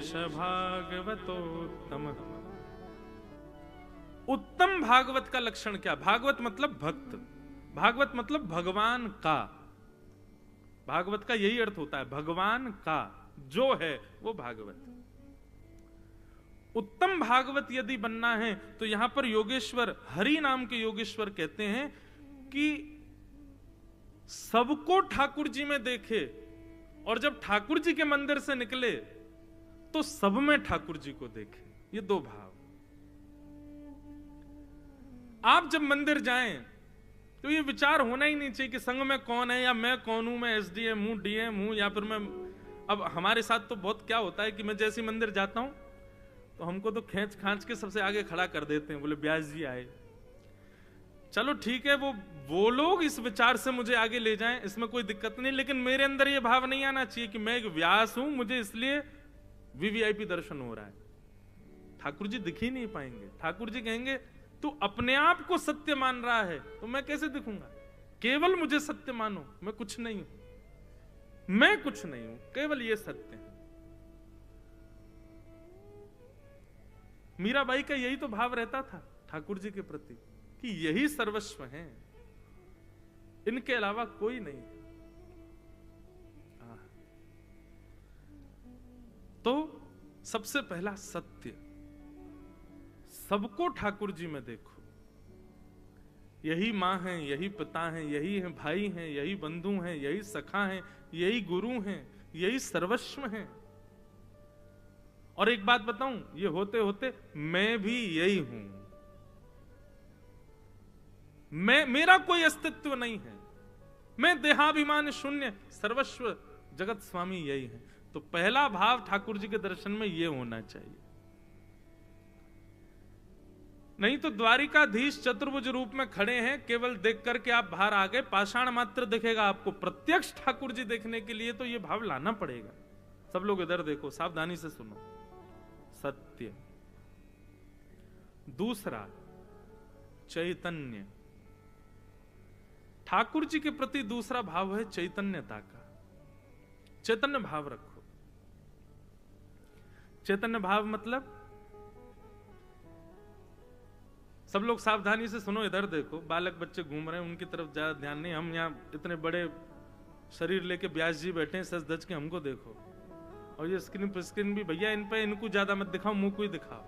योगेश भागवतोत्तम। उत्तम भागवत का लक्षण क्या? भागवत मतलब भक्त, भागवत मतलब भगवान का। भागवत का यही अर्थ होता है, भगवान का जो है वो भागवत। उत्तम भागवत यदि बनना है तो यहां पर योगेश्वर, हरि नाम के योगेश्वर कहते हैं कि सबको ठाकुर जी में देखे, और जब ठाकुर जी के मंदिर से निकले तो सब में ठाकुर जी को देखे। ये दो भाव। आप जब मंदिर जाएं तो ये विचार होना ही नहीं चाहिए कि संग में कौन है, या मैं कौन हूं, मैं एसडीएम हूं, डीएम हूं, या फिर मैं। अब हमारे साथ तो बहुत क्या होता है कि मैं जैसे मंदिर जाता हूं तो हमको तो खींच खांच के सबसे आगे खड़ा कर देते हैं, बोले व्यास जी आए। चलो ठीक है, वो लोग इस विचार से मुझे आगे ले जाएं, इसमें कोई दिक्कत नहीं, लेकिन मेरे अंदर ये भाव नहीं आना चाहिए कि मैं एक व्यास हूं, मुझे इसलिए वीवीआईपी दर्शन हो रहा है। ठाकुर जी दिख ही नहीं पाएंगे। ठाकुर जी कहेंगे तू अपने आप को सत्य मान रहा है तो मैं कैसे दिखूंगा? केवल मुझे सत्य मानो, मैं कुछ नहीं हूं, मैं कुछ नहीं हूं, केवल ये सत्य है। मीराबाई का यही तो भाव रहता था ठाकुर जी के प्रति कि यही सर्वस्व है, इनके अलावा कोई नहीं। तो सबसे पहला सत्य, सबको ठाकुर जी में देखो। यही मां हैं, यही पिता हैं, यही हैं भाई हैं, यही बंधु हैं, यही सखा हैं, यही गुरु हैं, यही सर्वस्व हैं। और एक बात बताऊं, ये होते होते मैं भी यही हूं। मेरा कोई अस्तित्व नहीं है, मैं देहाभिमान शून्य, सर्वस्व जगत स्वामी यही है। तो पहला भाव ठाकुर जी के दर्शन में यह होना चाहिए। नहीं तो द्वारिकाधीश चतुर्भुज रूप में खड़े हैं, केवल देख करके आप बाहर आ गए, पाषाण मात्र दिखेगा आपको। प्रत्यक्ष ठाकुर जी देखने के लिए तो यह भाव लाना पड़ेगा। सब लोग इधर देखो, सावधानी से सुनो। सत्य। दूसरा चैतन्य। ठाकुर जी के प्रति दूसरा भाव है चैतन्यता का। चैतन्य भाव रखो। चैतन्य भाव मतलब, सब लोग सावधानी से सुनो, इधर देखो। बालक बच्चे घूम रहे हैं, उनकी तरफ ज्यादा ध्यान नहीं। हम यहां इतने बड़े शरीर लेके व्यास जी बैठे हैं, सच धज के हमको देखो। और ये स्क्रीन भी भैया, इन पे इनको ज्यादा मत दिखाओ, मुंह को ही दिखाओ।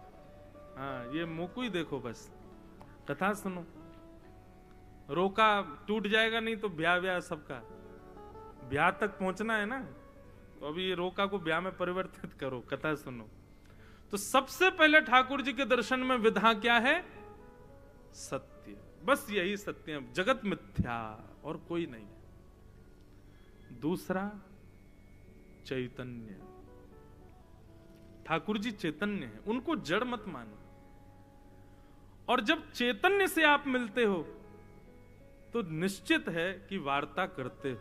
हाँ, ये मुंह को ही देखो बस, कथा सुनो। रोका टूट जाएगा, नहीं तो ब्याह सबका ब्याह तक पहुंचना है ना। तो अभी ये रोका को ब्याह में परिवर्तित करो, कथा सुनो। तो सबसे पहले ठाकुर जी के दर्शन में विधा क्या है? सत्य। बस यही सत्य है, जगत मिथ्या और कोई नहीं है। दूसरा चैतन्य। ठाकुर जी चैतन्य है, उनको जड़ मत मानो। और जब चैतन्य से आप मिलते हो तो निश्चित है कि वार्ता करते हो।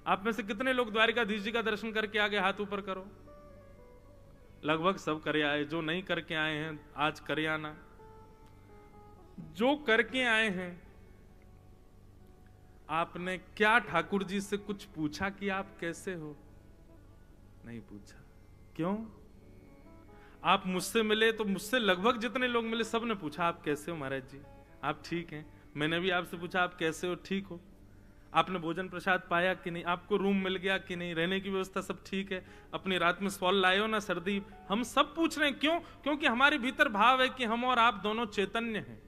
आप में से कितने लोग द्वारिकाधीश जी का दर्शन करके आ गए? हाथ ऊपर करो। लगभग सब करे आए। जो नहीं करके आए हैं आज करे आना। जो करके आए हैं, आपने क्या ठाकुर जी से कुछ पूछा कि आप कैसे हो? नहीं पूछा। क्यों? आप मुझसे मिले तो मुझसे लगभग जितने लोग मिले सब ने पूछा आप कैसे हो महाराज जी, आप ठीक हैं? मैंने भी आपसे पूछा आप कैसे हो, ठीक हो? आपने भोजन प्रसाद पाया कि नहीं? आपको रूम मिल गया कि नहीं? रहने की व्यवस्था सब ठीक है? अपनी रात में सॉल लाए हो ना? सर्दी? हम सब पूछ रहे हैं। क्यों? क्योंकि हमारे भीतर भाव है कि हम और आप दोनों चैतन्य हैं।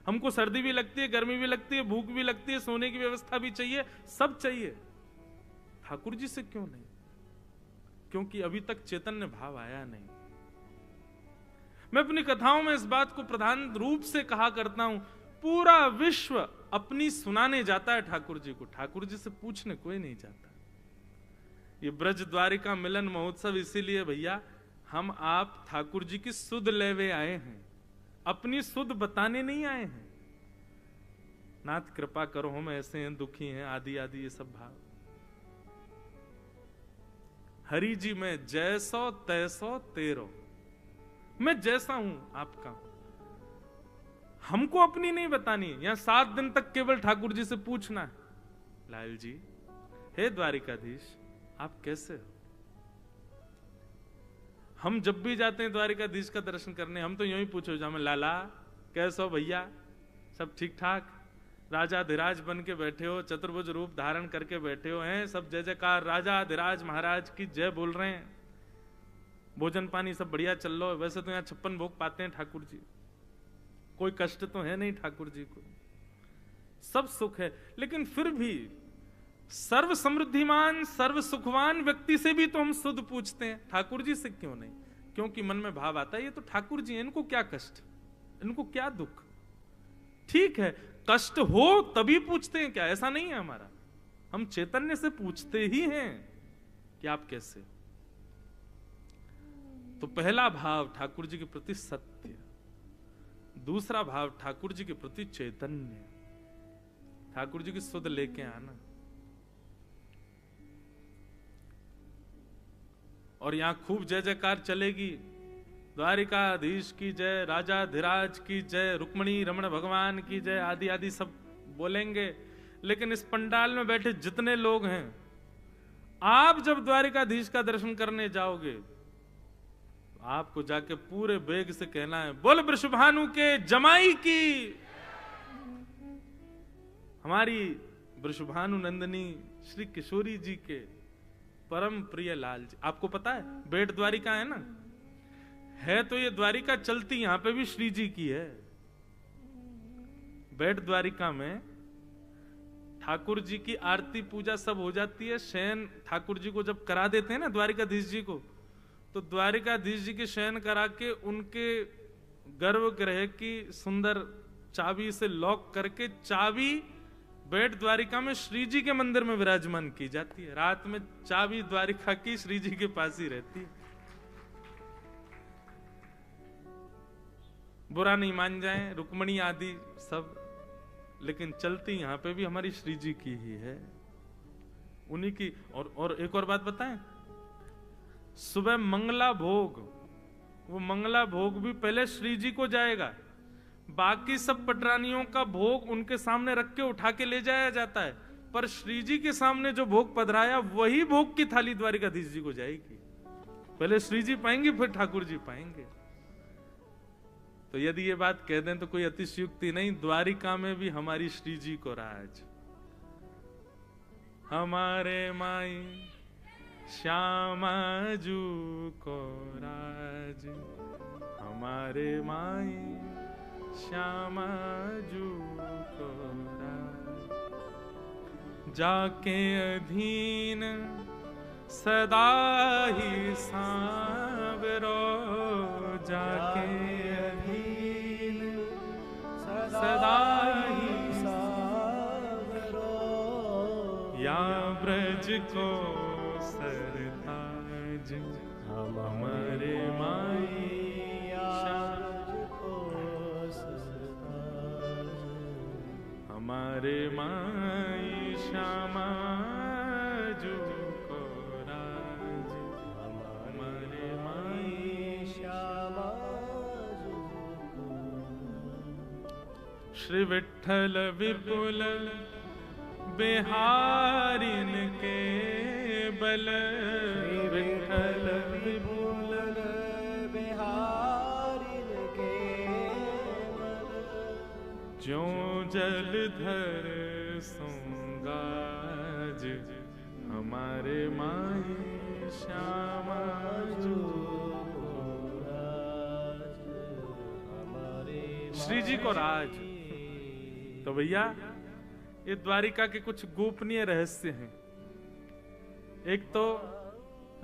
हमको सर्दी भी लगती है, गर्मी भी लगती है, भूख भी लगती है, सोने की व्यवस्था भी चाहिए, सब चाहिए। ठाकुर जी से क्यों नहीं? क्योंकि अभी तक चैतन्य भाव आया नहीं। मैं अपनी कथाओं में इस बात को प्रधान रूप से कहा करता हूं, पूरा विश्व अपनी सुनाने जाता है ठाकुर जी को, ठाकुर जी से पूछने कोई नहीं जाता। ये ब्रज द्वारिका मिलन महोत्सव इसीलिए भैया, हम आप ठाकुर जी की सुध लेवे आए हैं, अपनी सुध बताने नहीं आए हैं। नाथ कृपा करो, हम ऐसे हैं, दुखी हैं, आदि आदि ये सब भाव। हरि जी में जैसो तैसो तेरो, मैं जैसा हूं आपका हूं। हमको अपनी नहीं बतानी। यहां 7 दिन तक केवल ठाकुर जी से पूछना है, लाल जी, हे द्वारिकाधीश, आप कैसे हो? हम जब भी जाते हैं द्वारिकाधीश का दर्शन करने, हम तो यूं ही पूछो जामे, लाला कैसे हो भैया, सब ठीक ठाक, राजाधिराज बन के बैठे हो, चतुर्भुज रूप धारण करके बैठे हो, हैं सब जय जयकार, राजाधिराज महाराज की जय बोल रहे हैं, भोजन पानी सब बढ़िया चल रहा है। वैसे तो यहाँ 56 भोग पाते हैं ठाकुर जी, कोई कष्ट तो है नहीं ठाकुर जी को, सब सुख है। लेकिन फिर भी सर्व समृद्धिमान सर्व सुखवान व्यक्ति से भी तो हम शुद्ध पूछते हैं, ठाकुर जी से क्यों नहीं? क्योंकि मन में भाव आता है ये तो ठाकुर जी हैं, इनको क्या कष्ट, इनको क्या दुख। ठीक है, कष्ट हो तभी पूछते हैं क्या? ऐसा नहीं है हमारा, हम चैतन्य से पूछते ही हैं कि आप कैसे। तो पहला भाव ठाकुर जी के प्रति सत्य, दूसरा भाव ठाकुर जी के प्रति चैतन्य, ठाकुर जी की सुध लेके आना। और यहां खूब जय जयकार चलेगी, द्वारिकाधीश की जय, राजाधिराज की जय, रुक्मणी रमण भगवान की जय, आदि आदि सब बोलेंगे। लेकिन इस पंडाल में बैठे जितने लोग हैं, आप जब द्वारिकाधीश का दर्शन करने जाओगे तो आपको जाके पूरे बेग से कहना है, बोल वृषभानु के जमाई की, हमारी वृषभानु नंदिनी श्री किशोरी जी के परम प्रिय लाल जी। आपको पता है बेट द्वारिका है ना, है तो ये द्वारिका चलती यहां पे भी श्री जी की है। बेट द्वारिका में ठाकुर जी की आरती पूजा सब हो जाती है। शयन ठाकुर जी को जब करा देते हैं ना द्वारिकाधीश जी को, तो द्वारिकाधीश जी के शयन करा के उनके गर्भगृह की सुंदर चाबी से लॉक करके चाबी बेट द्वारिका में श्री जी के मंदिर में विराजमान की जाती है। रात में चाबी द्वारिका की श्री जी के पास ही रहती है। बुरा नहीं मान जाएं रुक्मणी आदि सब, लेकिन चलती यहां पे भी हमारी श्री जी की ही है, उन्हीं की। और एक और बात बताएं, सुबह मंगला भोग, वो मंगला भोग भी पहले श्री जी को जाएगा, बाकी सब पटरानियों का भोग उनके सामने रख के उठा के ले जाया जाता है, पर श्री जी के सामने जो भोग पधराया वही भोग की थाली द्वारिकाधीश जी को जाएगी। पहले श्री जी पाएंगे फिर ठाकुर जी पाएंगे। तो यदि ये बात कह दें तो कोई अतिशयुक्ति नहीं, द्वारिका में भी हमारी श्री जी को राज, हमारे माई श्यामा जू को राज, हमारे माई श्यामा जू को राज, जाके अधीन सदा ही सांवरो, जाके अधीन सदा ही सांवरो, या ब्रज को सरताज, हमारे माई हमारे माई श्यामा जू को राज, हमारे माई श्यामा जू को। श्री विठ्ठल विपुल बिहारिन के बल, विठ्ठल विपुल बिहारिन के बल, ज्यों जलधर सुंगाज, हमारे माई श्यामा जू को राज, हमारे श्री जी को राज। तो भैया ये द्वारिका के कुछ गोपनीय रहस्य हैं। एक तो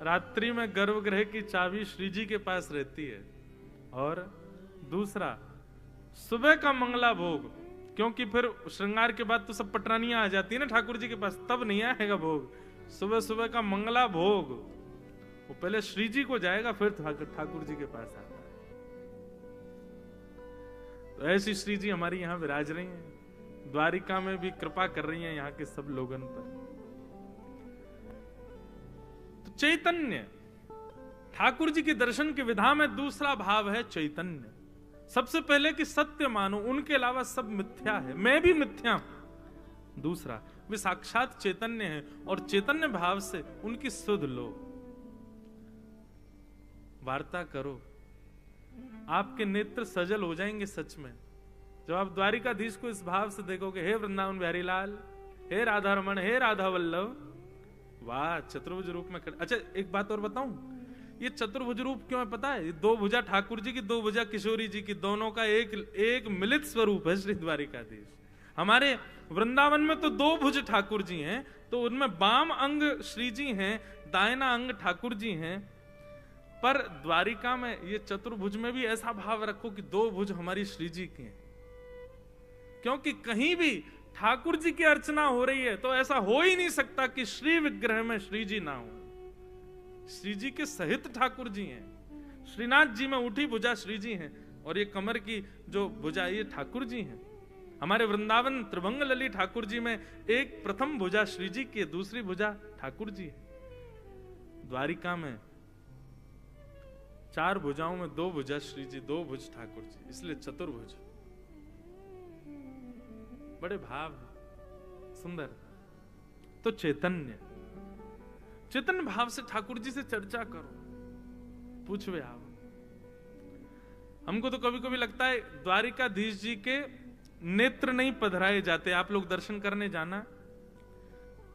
रात्रि में गर्भगृह की चाबी श्री जी के पास रहती है, और दूसरा सुबह का मंगला भोग, क्योंकि फिर श्रृंगार के बाद तो सब पटरानियां आ जाती है ना ठाकुर जी के पास, तब नहीं आएगा भोग। सुबह सुबह का मंगला भोग वो पहले श्री जी को जाएगा, फिर ठाकुर जी के पास आता है। तो ऐसी श्री जी हमारी यहाँ विराज रही हैं, द्वारिका में भी कृपा कर रही हैं यहाँ के सब लोगन पर। तो चैतन्य, ठाकुर जी के दर्शन के विधा में दूसरा भाव है चैतन्य। सबसे पहले कि सत्य मानो, उनके अलावा सब मिथ्या है, मैं भी मिथ्या हूं। दूसरा, वे साक्षात चैतन्य है, और चैतन्य भाव से उनकी सुध लो। वार्ता करो, आपके नेत्र सजल हो जाएंगे सच में। जब आप द्वारिकाधीश को इस भाव से देखोगे, हे वृंदावन बिहारी लाल, हे राधा रमण, हे राधा वल्लभ, वाह चतुर्भुज रूप में खड़े। अच्छा एक बात और बताऊं, ये चतुर्भुज रूप क्यों है पता है? ये दो भुजा ठाकुर जी की, दो भुजा किशोरी जी की, दोनों का एक मिलित स्वरूप है श्री द्वारिकाधीश। हमारे वृंदावन में तो दो भुज ठाकुर जी हैं, तो उनमें बाम अंग श्री जी हैं, दाहिना अंग ठाकुर जी हैं। पर द्वारिका में ये चतुर्भुज में भी ऐसा भाव रखो कि दो भुज हमारी श्री जी की हैं, क्योंकि कहीं भी ठाकुर जी की अर्चना हो रही है तो ऐसा हो ही नहीं सकता कि श्री विग्रह में श्री जी ना हो। श्री जी के सहित ठाकुर जी हैं। श्रीनाथ जी में उठी भुजा श्री जी हैं, और ये कमर की जो भुजा ये ठाकुर जी हैं। हमारे वृंदावन त्रिभंग लली ठाकुर जी में एक प्रथम भुजा श्री जी की, दूसरी भुजा ठाकुर जी है। द्वारिका में चार भुजाओं में दो भुजा श्री जी, दो भुज ठाकुर जी, इसलिए चतुर्भुज। बड़े भाव सुंदर। तो चैतन्य, चेतन भाव से ठाकुर जी से चर्चा करो, पूछवे आप। हमको तो कभी कभी लगता है द्वारिकाधीश जी के नेत्र नहीं पधराए जाते। आप लोग दर्शन करने जाना,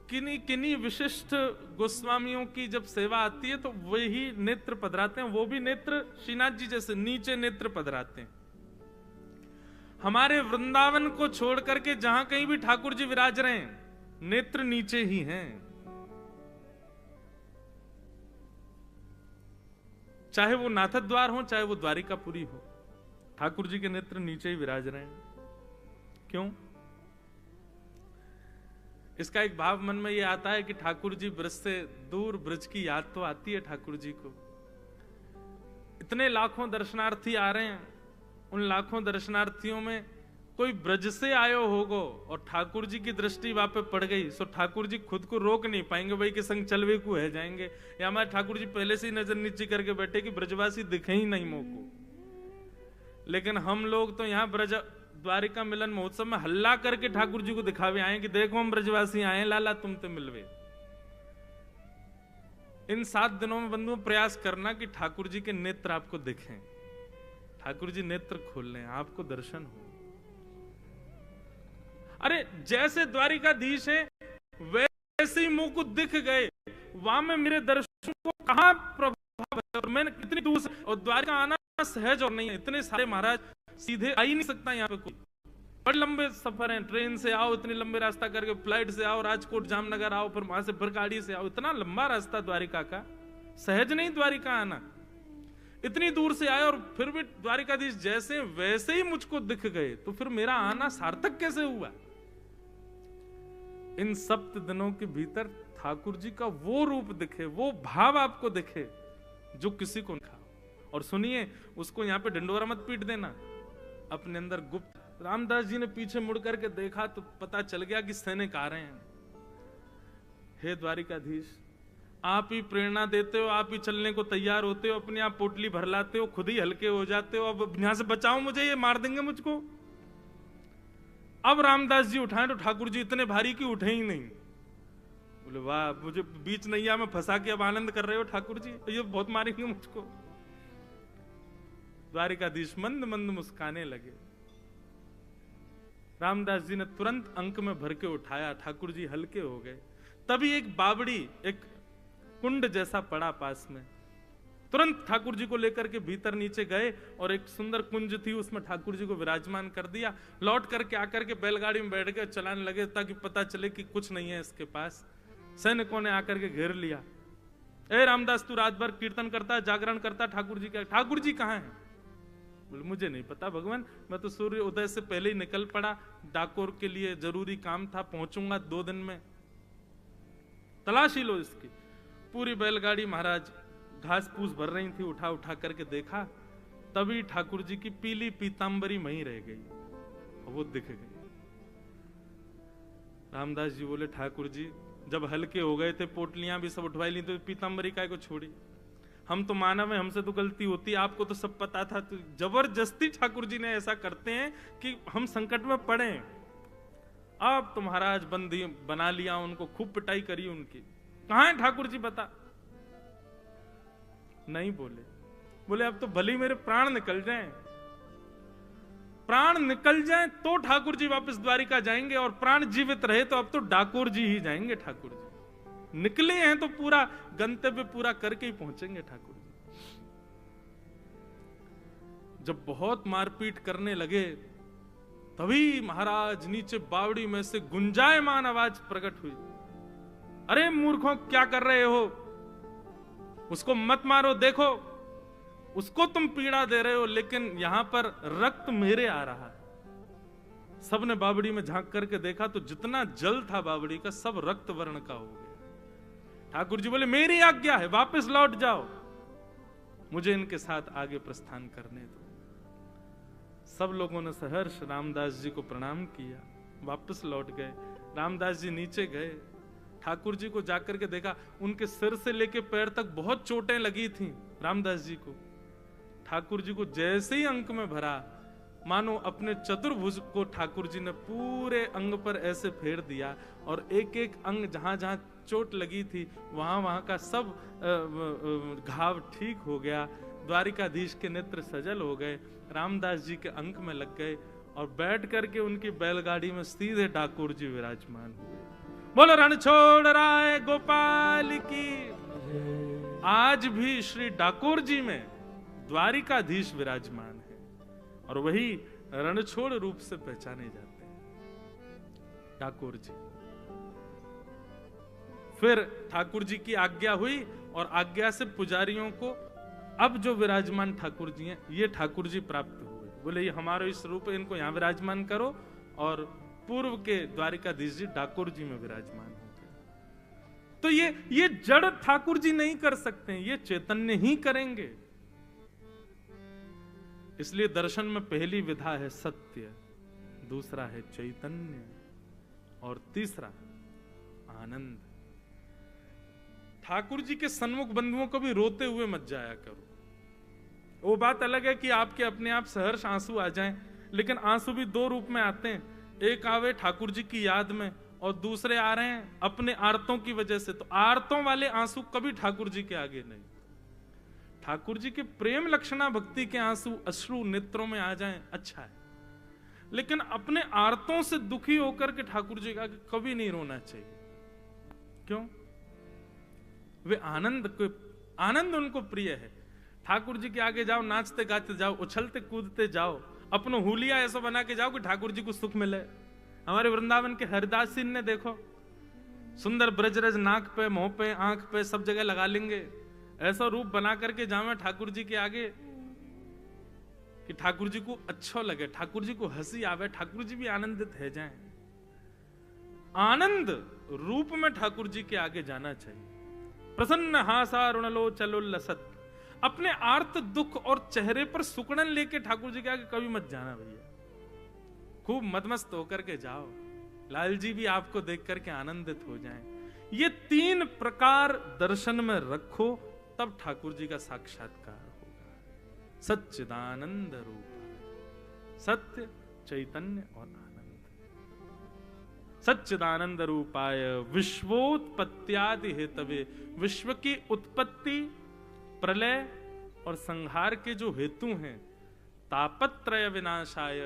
किन्हीं किन्हीं विशिष्ट गोस्वामियों की जब सेवा आती है तो वही नेत्र पधराते हैं, वो भी नेत्र श्रीनाथ जी जैसे नीचे नेत्र पधराते हैं। हमारे वृंदावन को छोड़ करके जहां कहीं भी ठाकुर जी विराज रहे हैं, नेत्र नीचे ही हैं। चाहे वो नाथद्वार हो, चाहे वो द्वारिकापुरी हो, ठाकुर जी के नेत्र नीचे ही विराज रहे हैं। क्यों? इसका एक भाव मन में ये आता है कि ठाकुर जी ब्रज से दूर, ब्रज की याद तो आती है ठाकुर जी को। इतने लाखों दर्शनार्थी आ रहे हैं, उन लाखों दर्शनार्थियों में कोई ब्रज से आयो होगो और ठाकुर जी की दृष्टि वहां पे पड़ गई, सो ठाकुर जी खुद को रोक नहीं पाएंगे, भाई के संग चलवे को है जाएंगे, या हमारे ठाकुर जी पहले से ही नजर नीचे करके बैठे कि ब्रजवासी दिखे ही नहीं मोको। लेकिन हम लोग तो यहाँ ब्रज द्वारिका मिलन महोत्सव में हल्ला करके ठाकुर जी को दिखावे आए कि देखो हम ब्रजवासी आए, लाला तुम तो मिलवे। इन 7 दिनों में बंधुओं प्रयास करना कि ठाकुर जी के नेत्र आपको दिखें, ठाकुर जी नेत्र खोल लें, आपको दर्शन हो। अरे जैसे द्वारिकाधीश है वैसे ही मुंह को दिख गए, वहां में मेरे दर्शन को कहां प्रभाव है, और मैंने कितनी दूर से, और द्वारिका आना सहज और नहीं है, इतने सारे महाराज सीधे आ ही नहीं सकता यहाँ पे कोई। बड़े लंबे सफर हैं, ट्रेन से आओ, इतने लंबे रास्ता करके, फ्लाइट से आओ, राजकोट जामनगर आओ, फिर वहां से फिर गाड़ी से आओ, इतना लंबा रास्ता द्वारिका का, सहज नहीं द्वारिका आना। इतनी दूर से आए और फिर भी द्वारिकाधीश जैसे वैसे ही मुझको दिख गए, तो फिर मेरा आना सार्थक कैसे हुआ? इन 7 दिनों के भीतर ठाकुर जी का वो रूप दिखे, वो भाव आपको दिखे जो किसी को नहीं। और सुनिए, उसको यहाँ पे ढिंडोरा मत पीट देना, अपने अंदर गुप्त। रामदास जी ने पीछे मुड़ करके देखा तो पता चल गया कि सैनिक आ रहे हैं। हे द्वारिकाधीश, आप ही प्रेरणा देते हो, आप ही चलने को तैयार होते हो, अपने आप पोटली भर लाते हो, खुद ही हल्के हो जाते हो। अब यहां से बचाओ मुझे, ये मार देंगे मुझको। अब रामदास जी उठाए तो ठाकुर जी इतने भारी कि उठे ही नहीं। बोले वाह, मुझे बीच नैया में फंसा के अब आनंद कर रहे हो ठाकुर जी, ये बहुत मारेंगे मुझको। द्वारिकाधीश मंद मंद मुस्काने लगे। रामदास जी ने तुरंत अंक में भर के उठाया, ठाकुर जी हल्के हो गए। तभी एक बावड़ी, एक कुंड जैसा पड़ा पास में, तुरंत ठाकुर जी को लेकर के भीतर नीचे गए और एक सुंदर कुंज थी, उसमें ठाकुर जी को विराजमान कर दिया। लौट करके आकर के बैलगाड़ी में बैठ के चलाने लगे ताकि पता चले कि कुछ नहीं है इसके पास। सैनिकों ने आकर के घेर लिया। ए रामदास, तू रात भर कीर्तन करता, जागरण करता, ठाकुर जी क्या, ठाकुर जी कहाँ है? बोले मुझे नहीं पता भगवान, मैं तो सूर्य उदय से पहले ही निकल पड़ा, डाकोर के लिए जरूरी काम था, पहुंचूंगा 2 दिन में। तलाशी लो इसकी। पूरी बैलगाड़ी महाराज घास फूस भर रही थी, उठा उठा करके देखा, तभी ठाकुर जी की पीली पीतांबरी वहीं रह गई, वो दिख गई। रामदास जी बोले ठाकुर जी, जब हल्के हो गए थे, पोटलियां भी सब उठवाई ली, तो पीतांबरी काय को छोड़ी? हम तो मानव है, हमसे तो गलती होती है, आपको तो सब पता था। तो जबरदस्ती ठाकुर जी ने ऐसा करते हैं कि हम संकट में पड़े। अब तो महाराज बंदी बना लिया उनको, खूब पिटाई करी उनकी। कहां है ठाकुर जी, बता। नहीं बोले। बोले अब तो भली मेरे प्राण निकल जाएं, प्राण निकल जाएं तो ठाकुर जी वापस द्वारिका जाएंगे, और प्राण जीवित रहे तो अब तो डाकोर जी ही जाएंगे। ठाकुर जी निकले हैं तो पूरा गंतव्य पूरा करके ही पहुंचेंगे ठाकुर जी। जब बहुत मारपीट करने लगे तभी महाराज नीचे बावड़ी में से गुंजायमान आवाज प्रकट हुई, अरे मूर्खों क्या कर रहे हो, उसको मत मारो, देखो उसको तुम पीड़ा दे रहे हो, लेकिन यहां पर रक्त मेरे आ रहा है। सबने बावड़ी में झांक करके देखा तो जितना जल था बावड़ी का सब रक्त वर्ण का हो गया। ठाकुर जी बोले मेरी आज्ञा है, वापस लौट जाओ, मुझे इनके साथ आगे प्रस्थान करने दो। सब लोगों ने सहर्ष रामदास जी को प्रणाम किया, वापस लौट गए। रामदास जी नीचे गए, ठाकुर जी को जाकर के देखा, उनके सिर से लेके पैर तक बहुत चोटें लगी थी रामदास जी को। ठाकुर जी को जैसे ही अंक में भरा, मानो अपने चतुर्भुज को ठाकुर जी ने पूरे अंग पर ऐसे फेर दिया, और एक एक अंग जहां जहां चोट लगी थी वहां वहां का सब घाव ठीक हो गया। द्वारिकाधीश के नेत्र सजल हो गए, रामदास जी के अंक में लग गए, और बैठ करके उनकी बैलगाड़ी में सीधे ठाकुर जी विराजमान हुए। बोलो रणछोड़ राय गोपाल की। आज भी श्री ठाकुर जी में द्वारिकाधीश विराजमान है, और वही रणछोड़ रूप से पहचाने जाते हैं ठाकुर जी। फिर ठाकुर जी की आज्ञा हुई, और आज्ञा से पुजारियों को अब जो विराजमान ठाकुर जी हैं ये ठाकुर जी प्राप्त हुए। बोले ये हमारा इस रूप है, इनको यहां विराजमान करो, और पूर्व के द्वारिकाधीश जी ठाकुर जी में विराजमान हो गए। तो ये जड़ ठाकुर जी नहीं कर सकते, ये चैतन्य ही करेंगे। इसलिए दर्शन में पहली विधा है सत्य, दूसरा है चैतन्य, और तीसरा आनंद। ठाकुर जी के सन्मुख बंधुओं को भी रोते हुए मत जाया करो। वो बात अलग है कि आपके अपने आप सहर्ष आंसू आ जाएं, लेकिन आंसू भी दो रूप में आते हैं, एक आवे ठाकुर जी की याद में, और दूसरे आ रहे हैं अपने आर्तों की वजह से। तो आर्तों वाले आंसू कभी ठाकुर जी के आगे नहीं। ठाकुर जी के प्रेम लक्षणा भक्ति के आंसू अश्रु नेत्रों में आ जाएं अच्छा है, लेकिन अपने आर्तों से दुखी होकर के ठाकुर जी के आगे कभी नहीं रोना चाहिए। क्यों? वे आनंद उनको प्रिय है। ठाकुर जी के आगे जाओ, नाचते गाते जाओ, उछलते कूदते जाओ, अपनो हुलिया ऐसा बना के जाओ कि ठाकुर जी को सुख मिले। हमारे वृंदावन के हरिदास सिंह ने देखो, सुंदर ब्रजरज नाक पे, मुंह पे, आंख पे, सब जगह लगा लेंगे, ऐसा रूप बना करके जावे ठाकुर जी के आगे कि ठाकुर जी को अच्छा लगे, ठाकुर जी को हंसी आवे, ठाकुर जी भी आनंदित है जाएं। आनंद रूप में ठाकुर जी के आगे जाना चाहिए। प्रसन्न हासारुणलो चलो लसत, अपने आर्त दुख और चेहरे पर सुकड़न लेके ठाकुर जी के आगे कभी मत जाना भैया। खूब मदमस्त होकर के जाओ, लाल जी भी आपको देख करके आनंदित हो जाएं। ये तीन प्रकार दर्शन में रखो, तब ठाकुर जी का साक्षात्कार होगा। सच्चिदानंद रूप, सत्य, चैतन्य और आनंद। सच्चिदानंद रूपाय विश्वोत्पत्त्यादि हेतवे, विश्व की उत्पत्ति, प्रलय और संहार के जो हेतु हैं, तापत्रय विनाशाय,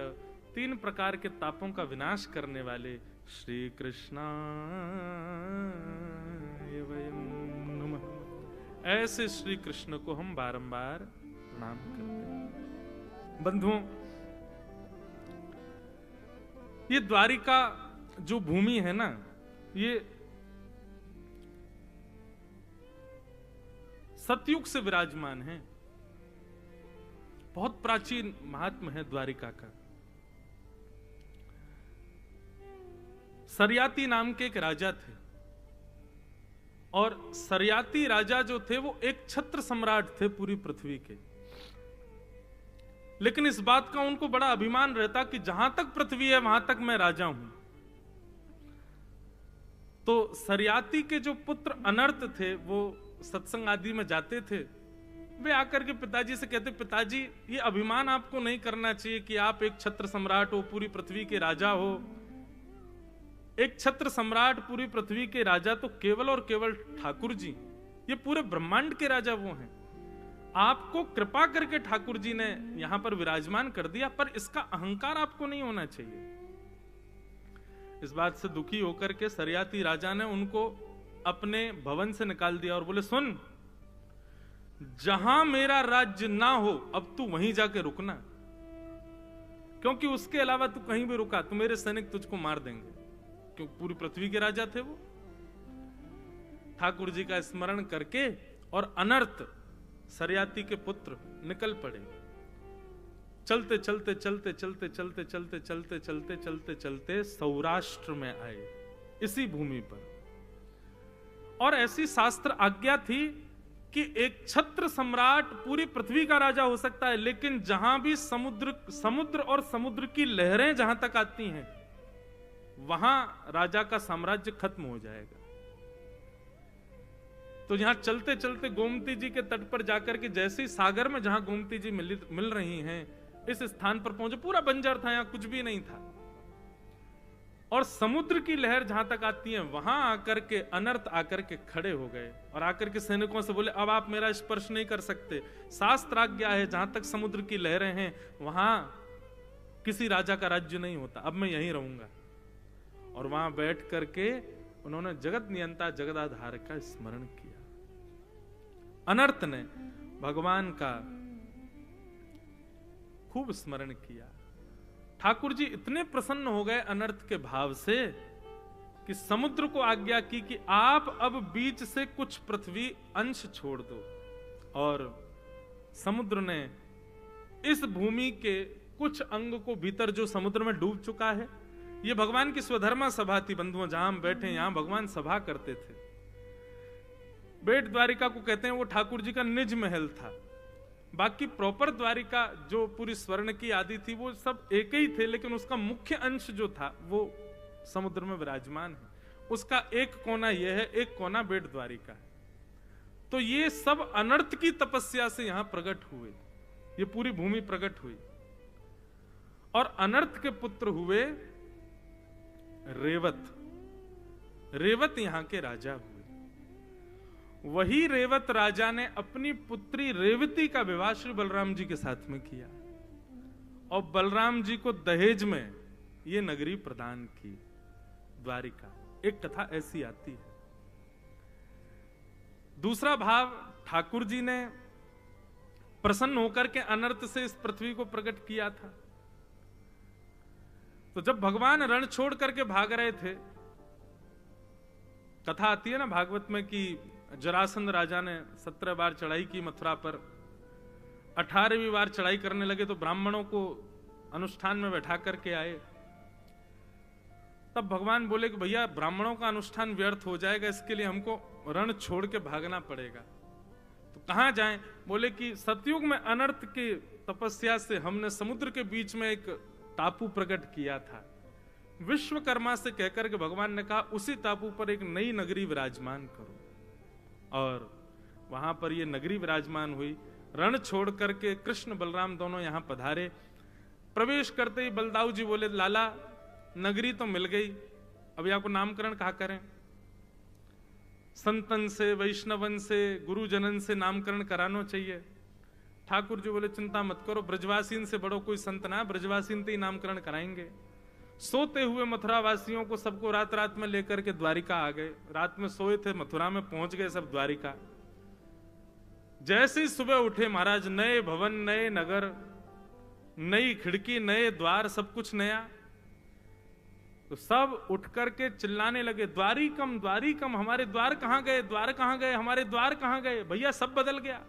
तीन प्रकार के तापों का विनाश करने वाले श्री कृष्णाय वयं नमः। ऐसे श्री कृष्ण को हम बारंबार प्रणाम करते हैं। बंधुओं, ये द्वारिका जो भूमि है ना, ये सतयुग से विराजमान है। बहुत प्राचीन महात्म है द्वारिका का। सरयाती नाम के एक राजा थे, और सरयाती राजा जो थे वो एक छत्र सम्राट थे पूरी पृथ्वी के। लेकिन इस बात का उनको बड़ा अभिमान रहता कि जहां तक पृथ्वी है वहां तक मैं राजा हूं। तो सरयाती के जो पुत्र अनर्थ थे वो सत्संग आदि में जाते थे। वे आकर के पिताजी से कहते, पिताजी ये अभिमान आपको नहीं करना चाहिए कि आप एक छत्र सम्राट हो, पूरी पृथ्वी के राजा हो। एक छत्र सम्राट, पूरी पृथ्वी के राजा तो केवल और केवल ठाकुर जी, ये पूरे ब्रह्मांड के राजा वो हैं। आपको कृपा करके ठाकुर जी ने यहां पर विराजमान कर दिया, पर इसका अहंकार आपको नहीं होना चाहिए। इस बात से दुखी होकर के सरियाती राजा ने उनको अपने भवन से निकाल दिया और बोले, सुन, जहां मेरा राज्य ना हो अब तू वहीं जाके रुकना, क्योंकि उसके अलावा तू कहीं भी रुका तो मेरे सैनिक तुझको मार देंगे, क्यों पूरी पृथ्वी के राजा थे वो। ठाकुर जी का स्मरण करके और अनर्थ सरियाती के पुत्र निकल पड़े। चलते चलते चलते चलते चलते चलते चलते चलते चलते चलते सौराष्ट्र में आए, इसी भूमि पर। और ऐसी शास्त्र आज्ञा थी कि एक छत्र सम्राट पूरी पृथ्वी का राजा हो सकता है, लेकिन जहां भी समुद्र और समुद्र की लहरें जहां तक आती हैं वहां राजा का साम्राज्य खत्म हो जाएगा। तो यहां चलते चलते गोमती जी के तट पर जाकर के जैसे ही सागर में जहां गोमती जी मिल रही हैं, इस स्थान पर पहुंचे। पूरा बंजर था, यहां कुछ भी नहीं था, और समुद्र की लहर जहां तक आती है वहां आकर के अनर्थ आकर के खड़े हो गए और आकर के सैनिकों से बोले, अब आप मेरा स्पर्श नहीं कर सकते, शास्त्र आज्ञा है जहां तक समुद्र की लहरें हैं वहां किसी राजा का राज्य नहीं होता, अब मैं यहीं रहूंगा। और वहां बैठ करके उन्होंने जगत नियंता जगदाधार का स्मरण किया। अनर्थ ने भगवान का खूब स्मरण किया। ठाकुर जी इतने प्रसन्न हो गए अनर्थ के भाव से कि समुद्र को आज्ञा की कि आप अब बीच से कुछ पृथ्वी अंश छोड़ दो, और समुद्र ने इस भूमि के कुछ अंग को भीतर जो समुद्र में डूब चुका है, ये भगवान की स्वधर्मा सभा थी बंधुओं, जहां हम बैठे यहां भगवान सभा करते थे। बेट द्वारिका को कहते हैं, वो ठाकुर जी का निज महल था। बाकी प्रॉपर द्वारिका जो पूरी स्वर्ण की आदि थी वो सब एक ही थे, लेकिन उसका मुख्य अंश जो था वो समुद्र में विराजमान है। उसका एक कोना यह है, एक कोना बेट द्वारिका है। तो ये सब अनर्थ की तपस्या से यहां प्रकट हुए, ये पूरी भूमि प्रकट हुई। और अनर्थ के पुत्र हुए रेवत। रेवत यहां के राजा हुए। वही रेवत राजा ने अपनी पुत्री रेवती का विवाह श्री बलराम जी के साथ में किया, और बलराम जी को दहेज में ये नगरी प्रदान की, द्वारिका। एक कथा ऐसी आती है। दूसरा भाव, ठाकुर जी ने प्रसन्न होकर के अनर्थ से इस पृथ्वी को प्रकट किया था। तो जब भगवान रण छोड़ करके भाग रहे थे, कथा आती है ना भागवत में कि जरासंध राजा ने 17 बार चढ़ाई की मथुरा पर, 18वीं बार चढ़ाई करने लगे तो ब्राह्मणों को अनुष्ठान में बैठा करके आए। तब भगवान बोले कि भैया ब्राह्मणों का अनुष्ठान व्यर्थ हो जाएगा, इसके लिए हमको रण छोड़ के भागना पड़ेगा। तो कहां जाएं? बोले कि सतयुग में अनर्थ की तपस्या से हमने समुद्र के बीच में एक टापू प्रकट किया था। विश्वकर्मा से कहकर के भगवान ने कहा उसी टापू पर एक नई नगरी विराजमान करो, और वहां पर ये नगरी विराजमान हुई। रण छोड़ करके कृष्ण बलराम दोनों यहां पधारे। प्रवेश करते ही बलदाऊ जी बोले, लाला नगरी तो मिल गई, अब यहाँ को नामकरण कहा करें? संतन से, वैष्णवन से, गुरुजनन से नामकरण कराना चाहिए। ठाकुर जी बोले चिंता मत करो, ब्रजवासीन से बड़ो कोई संत ना, ब्रजवासीन से ही नामकरण कराएंगे। सोते हुए मथुरा वासियों को सबको रात रात में लेकर के द्वारिका आ गए। रात में सोए थे, मथुरा में पहुंच गए सब द्वारिका। जैसे ही सुबह उठे महाराज, नए भवन, नए नगर, नई खिड़की, नए द्वार, सब कुछ नया। तो सब उठ करके चिल्लाने लगे, द्वारिकम द्वारिकम, हमारे द्वार कहां गए, द्वार कहां गए, हमारे द्वार कहां गए? भैया सब बदल गया।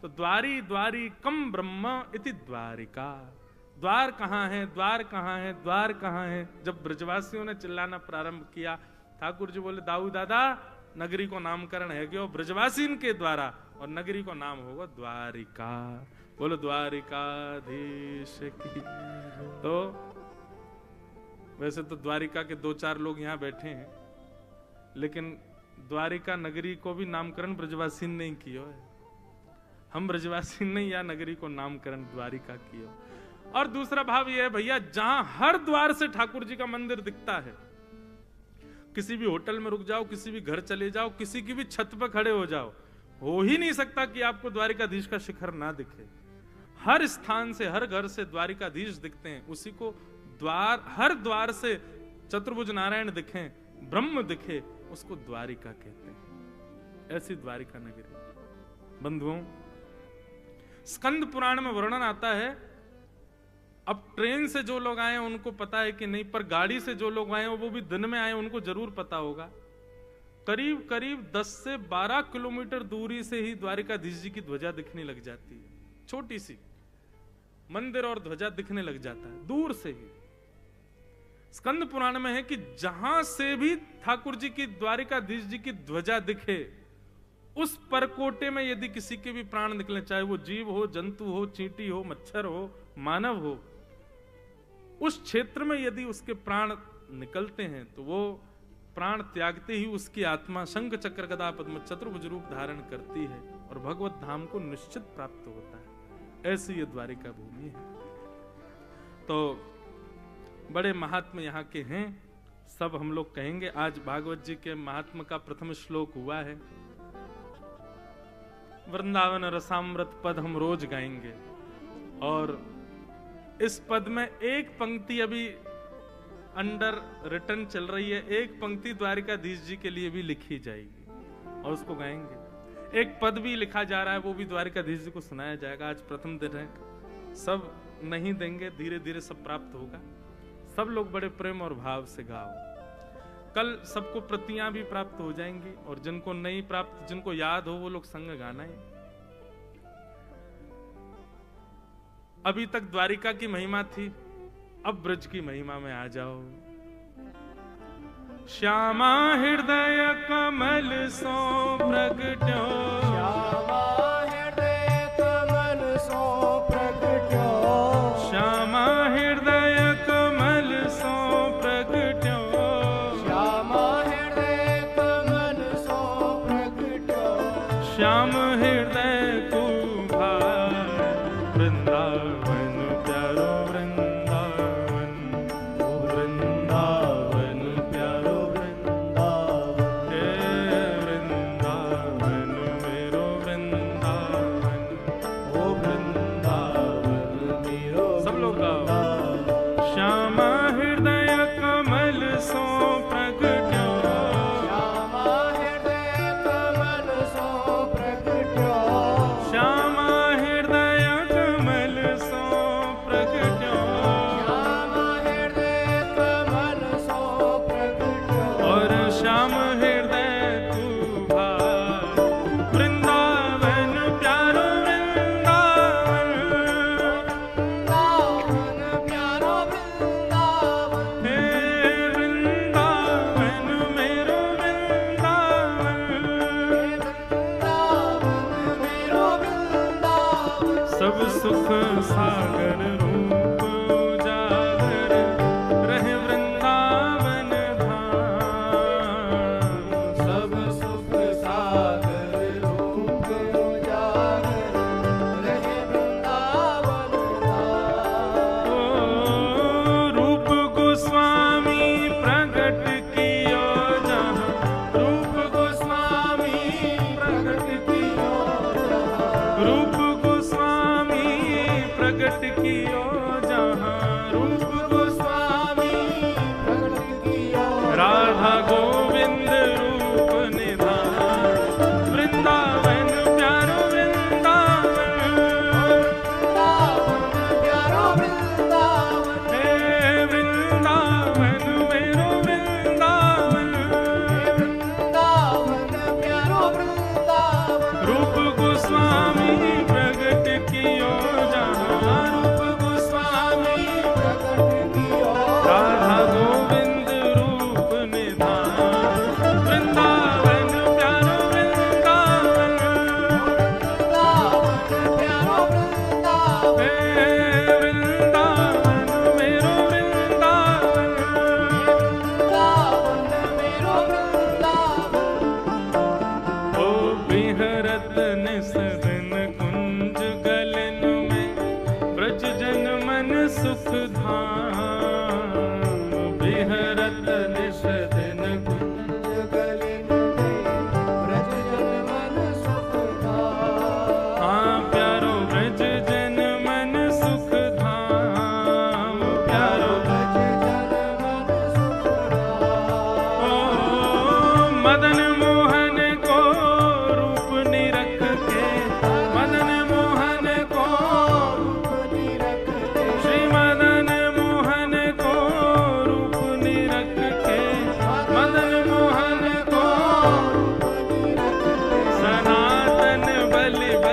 तो द्वारी द्वारी कम ब्रह्म इति द्वारिका, द्वार कहां है, द्वार कहां है, द्वार कहां है? जब ब्रजवासियों ने चिल्लाना प्रारंभ किया, ठाकुर जी बोले दाऊ दादा नगरी को नामकरण है कि ब्रजवासीन के द्वारा, और नगरी को नाम होगा द्वारिका। बोलो द्वारिकाधीश की। तो वैसे तो द्वारिका के 2-4 लोग यहां बैठे हैं, लेकिन द्वारिका नगरी को भी नामकरण ब्रजवासीन नहीं किया है। हम ब्रजवासी नहीं या नगरी को नामकरण द्वारिका किया। और दूसरा भाव यह है भैया, जहां हर द्वार से ठाकुर जी का मंदिर दिखता है, किसी भी होटल में रुक जाओ, किसी भी घर चले जाओ, किसी की भी छत पर खड़े हो जाओ, हो ही नहीं सकता कि आपको द्वारिकाधीश का शिखर ना दिखे। हर स्थान से, हर घर से द्वारिकाधीश दिखते हैं। उसी को द्वार, हर द्वार से चतुर्भुज नारायण दिखे, ब्रह्म दिखे, उसको द्वारिका कहते हैं। ऐसी द्वारिका नगरी। बंधुओं, स्कंद पुराण में वर्णन आता है, अब ट्रेन से जो लोग आए उनको पता है कि नहीं, पर गाड़ी से जो लोग आए वो भी दिन में आए, उनको जरूर पता होगा। करीब करीब 10 से 12 किलोमीटर दूरी से ही द्वारिकाधीश जी की ध्वजा दिखने लग जाती है। छोटी सी मंदिर और ध्वजा दिखने लग जाता है दूर से ही। स्कंद पुराण में है कि जहां से भी ठाकुर जी की, द्वारिकाधीश जी की ध्वजा दिखे, उस परकोटे में यदि किसी के भी प्राण निकले, चाहे वो जीव हो, जंतु हो, चींटी हो, मच्छर हो, मानव हो, उस क्षेत्र में यदि उसके प्राण निकलते हैं तो वो प्राण त्यागते ही उसकी आत्मा शंख चक्र गदा पद्म चतुर्भुज रूप धारण करती है और भगवत धाम को निश्चित प्राप्त होता है। ऐसी ये द्वारिका भूमि है। तो बड़े महात्मा यहाँ के हैं, सब हम लोग कहेंगे। आज भागवत जी के महात्मा का प्रथम श्लोक हुआ है। वृंदावन रसामृत पद हम रोज गाएंगे, और इस पद में एक पंक्ति अभी अंडर रिटर्न चल रही है, एक पंक्ति द्वारिकाधीश जी के लिए भी लिखी जाएगी और उसको गाएंगे। एक पद भी लिखा जा रहा है, वो भी द्वारिकाधीश जी को सुनाया जाएगा। आज प्रथम दिन है, सब नहीं देंगे, धीरे धीरे सब प्राप्त होगा। सब लोग बड़े प्रेम और भाव से गाओ। कल सबको प्रतियां भी प्राप्त हो जाएंगी, और जिनको नहीं प्राप्त, जिनको याद हो वो लोग संग गाना है। अभी तक द्वारिका की महिमा थी, अब ब्रज की महिमा में आ जाओ। श्यामा हृदय कमल सो प्रगट्यो, श्यामा हृदय कमल सो प्रगट्यो, श्यामा हृदय कमल सो प्रगट्यो, श्यामा हृदय कमल सो प्रगट्यो, श्याम हृदय को भार वृंदावन प्यारो वृंदावन, ओ वृंदावन प्यारो वृंदावन, हे वृंदावन मेरो वृंदावन, ओ वृंदावन मेरो। सब लोग गाओ। श्यामा हृदय कमल सो प्रगट्यो, श्यामा हृदय कमल सो प्रगट्यो, श्यामा हृदय कमल सो प्रगट्यो, श्यामा हृदय कमल सो प्रगट्यो, और श्याम हृदय तू भार वृंदावन प्यारो वृंदावन, वृंदावन प्यारो वृंदावन, हे वृंदावन मेरो वृंदावन, वृंदावन मेरो वृंदावन, सब सुख सागर रूप उजागर रहे वृंदावन धाम, सब सुख सागर रूप उजागर रहे वृंदावन धाम। ओ रूप गोस्वामी प्रकट कियो जहाँ, रूप गोस्वामी प्रकट कियो जहाँ, रूप गोस्वामी प्रकट कियो जहाँ, रूप गोस्वामी प्रकट कियो राधा गोविंद रूप निधान, वृंदावन प्यारो वृंदावन, वृंदावन प्यारो वृंदावन, हे वृंदावन मेरो वृंदावन, वृंदावन प्यारो वृंदावन, रूप गोस्वामी प्रकट कियो जहाँ, रूप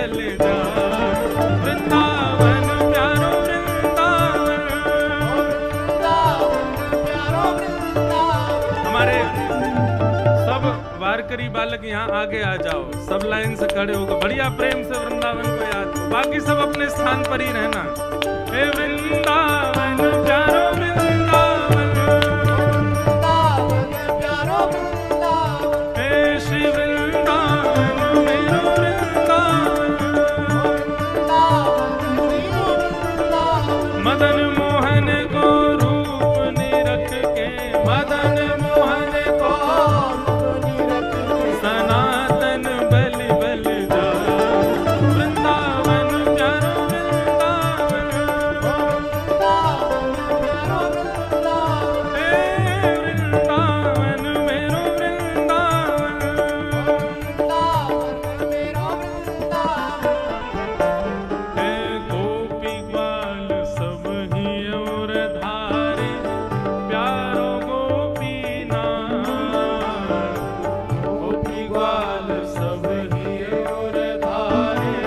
बल जा। वृंदावन प्यारो वृंदावन, हमारे सब वारकरी बालक यहाँ आगे आ जाओ, सब लाइन से खड़े होकर बढ़िया प्रेम से वृंदावन को याद करो, बाकी सब अपने स्थान पर ही रहना। हे वृंदावन प्यारो वृंदावन, हे श्री वृंदावन मेरो वृंदावन, मदन मोहन को रूप निरख के, मदन मोहन को सनातन बल बल जा। वृंदावन प्यारो वृंदावन, हे वृंदावन मेरो वृंदावन, हे गोपी ग्वाल सब ही और धारे, प्यारो गोपी नाथ। गोपी ग्वाल सब ही और धारे,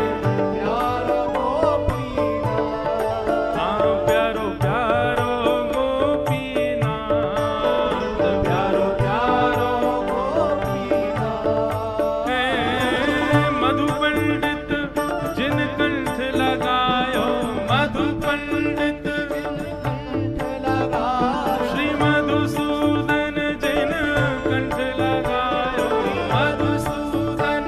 हाँ प्यारो प्यारो गोपी नाथ, प्यारो प्यारो हे मधु पंडित जिन कंठ लगायो, मधु पंडित श्री मधुसूदन जिन कंठ लगायो, मधुसूदन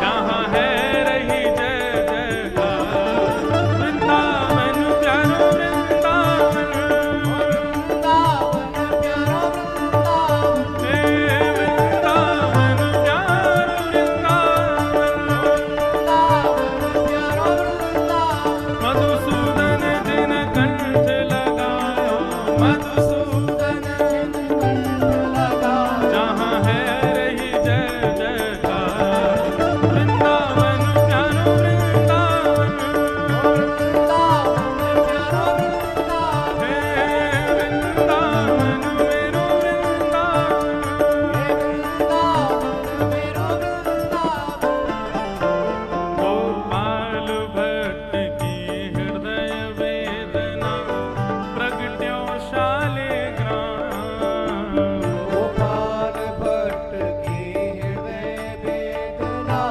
यहाँ है रही जय जयकार। वृंदावन प्यारो वृंदावन, हे वृंदावन प्यारो वृंदावन, मधुसूदन जिन कंठ लगायो, मधुसूदन जहाँ है रही जय जयकार। वृंदावन प्यारो वृंदावन, हे वृंदावन मेरो वृंदावन। गोपाल भट्ट की हृदय वेदना प्रगट्यो शालिग्राम, गोपाल भट्ट की हृदय वेदना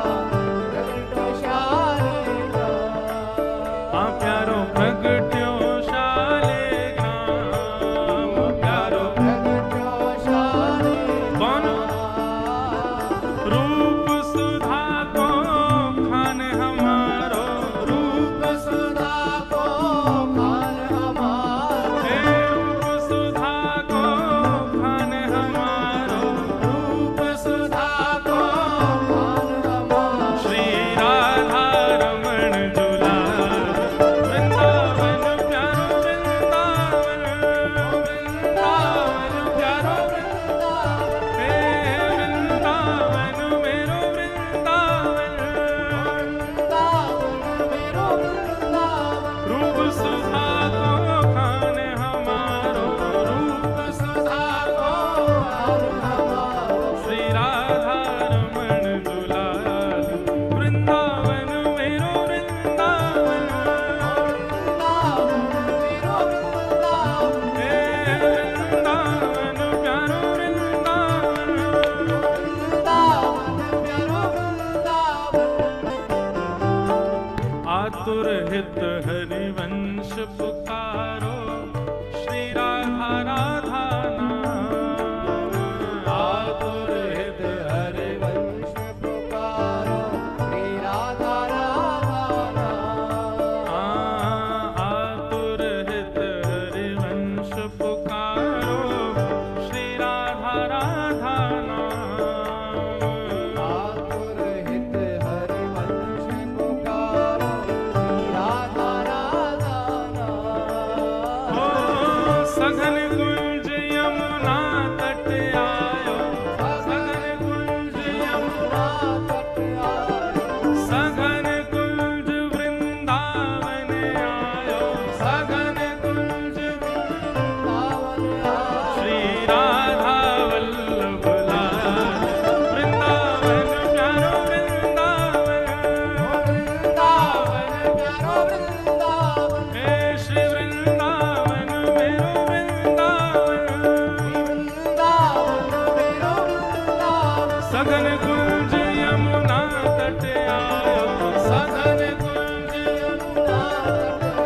हाँ प्यारो प्रगट्यो शालिग्राम, प्यारो कौन रूप सुधा को खान हमारो, रूप सुधा को मान हमारा, हे रूप सुधा को खान हमारो, रूप सुधा को मान हमारा, श्री राधा रमण झूला। वृंदावन प्यारो वृंदावन, वृंदावन प्यारो वृंदावन, हे वृंदावन मेरो वृंदावन, रूप सुधा को खान हमारो, रूप सुधा को श्री राधा रमण दुलाल। वृंदावन मेरो वृंदावन, हे वृंदावन प्यारो वृंदावन, आतुर हित हरिवंश पुकारो, श्री राधा राधा नाम। आतुर हित हरिवंश पुकारो, श्री राधा राधा नाम। आतुर हित हरिवंश पुकारो, श्री राधा राधा नाम। आतुर हित हरिवंश पुकारो, श्री राधा राधा नाम। सघन कुंज यमुना तट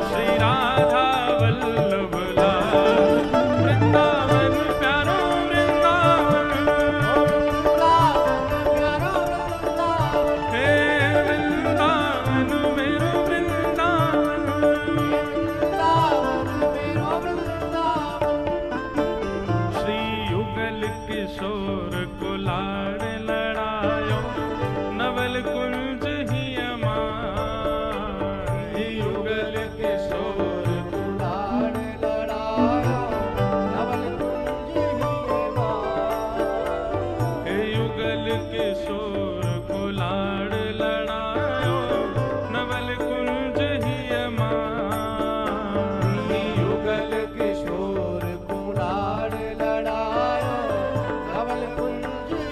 श्री राधा वल्लभ लाल वृंदावन प्यारो वृंदावन हे वृंदावन मेरो वृंदावन श्री युगल किशोर को लाड़ लड़ायो नवल कुंज ही अमान युगल किशोर हे युगल किशोर को लाड़ लड़ायो नवल कुंज ही अमान युगल किशोर कुलाड़ लड़ायो धवल कुंज ही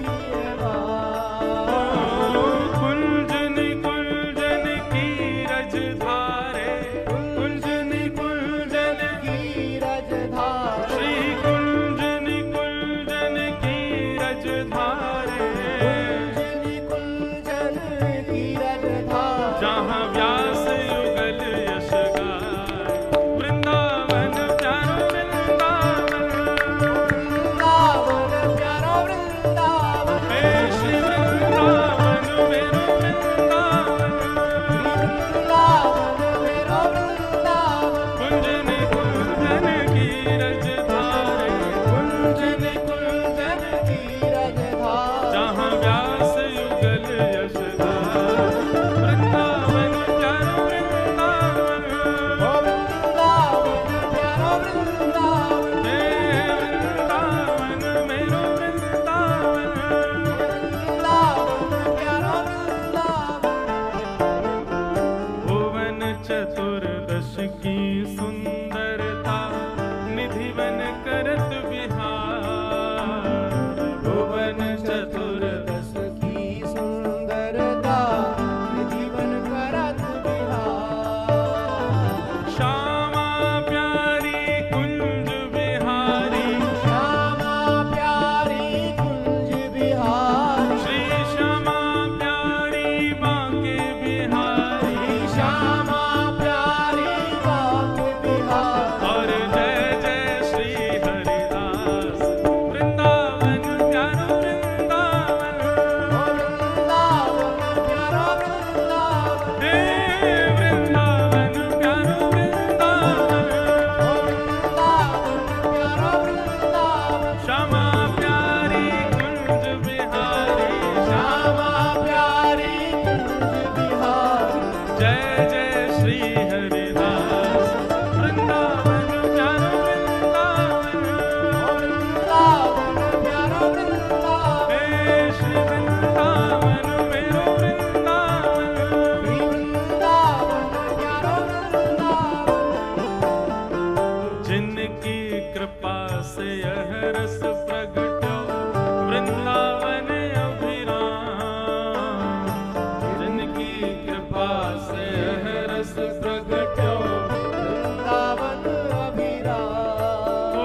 कुंज निकुंजन की रज धारे कुंज निकुंजन की रजधार श्री कुंज निकुंजन की रज धारे कुंजन की रजधार जहाँ व्यास युगल यश गाय वृंदावन प्यारो वृंदावन वृंदावन प्यारा वृंदावन हे श्री वृंदावन मेरो वृंदावन वृंदावन मेरा वृंदावन कुंज निकुंजन की रज धारे कुंज कुंजन की रजधार जहाँ व्यास युगल यश गाय वृंदावन प्यारो वृंदावन वृंदावन प्यारा वृंदावन हे वृंदावन मेरो वृंदावन वृंदावन प्यारा वृंदावन भुवन चतुर्दश की सुंदरता निधिवन करत विहार भुवन चतुर्दश रस की सुंदरता जीवन करत बिहार श्यामा प्यारी कुंज बिहारी श्यामा प्यारी कुंज बिहारी श्री श्यामा प्यारी बांके बिहारी श्यामा प्यारी बाके बिहार और जय जय श्री हरिदास वृंदावन प्यारो वृंदावन वृंदावन प्यारा वृंदावन हे वृंदावन प्यारो वृंदावन वृंदावन प्यारा वृंदावन श्यामा प्यारी कुंज बिहारी श्यामा प्यारी कुंज बिहारी जय जय श्री हरिदास वृंदावन प्यारो वृंदावन वृंदावन प्यारा वृंदावन हे श्री वृंदावन मेरो वृंदावन वृंदावन प्यारा वृंदावन जिनकी कृपा से यह रस प्रगट्यो वृंदावन अभिराम जिनकी कृपा से यह रस प्रगट्यो वृंदावन अभिराम ओ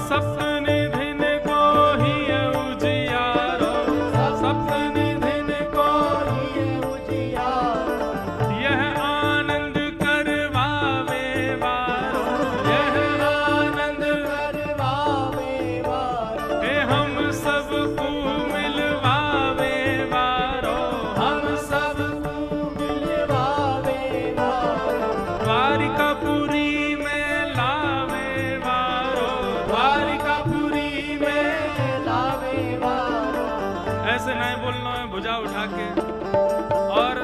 सप्तनिधिन को ही उजियारो सप्तनिधिन को ये उजियार यह आनंद करवावे वारो यह आनंद करवावे वारो हे हम सबको मिलवावे वारो हम सबको मिलवावे वारो द्वारिकापुरी में लावे वारो द्वारिकापुरी में लावे वारो ऐसे नहीं बोलना है भुजा उठा के और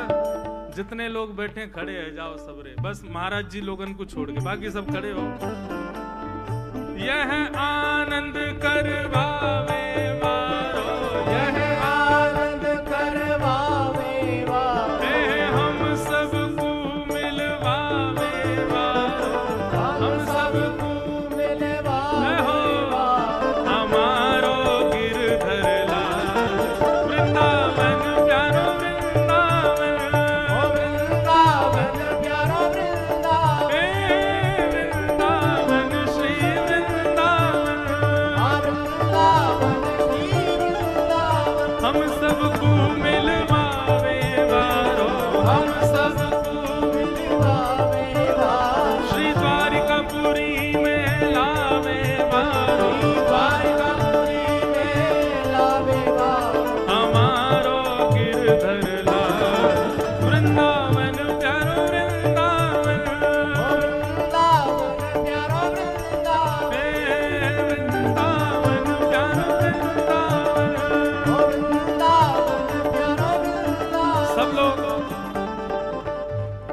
जितने लोग बैठे खड़े हैं जाओ सबरे बस महाराज जी लोगन को छोड़ के बाकी सब खड़े हो यह आनंद करवावे वारो यह आनंद करवावे वारो हे हम सबको मिलवावे वारो हम सबको मिलवावे हो वारो हमारो गिरधर लाल वृंदावन प्यारो वृंदावन वृंदावन प्यारा वृंदावन हे वृंदावन श्री वृंदावन वृंदावन श्री सब लोग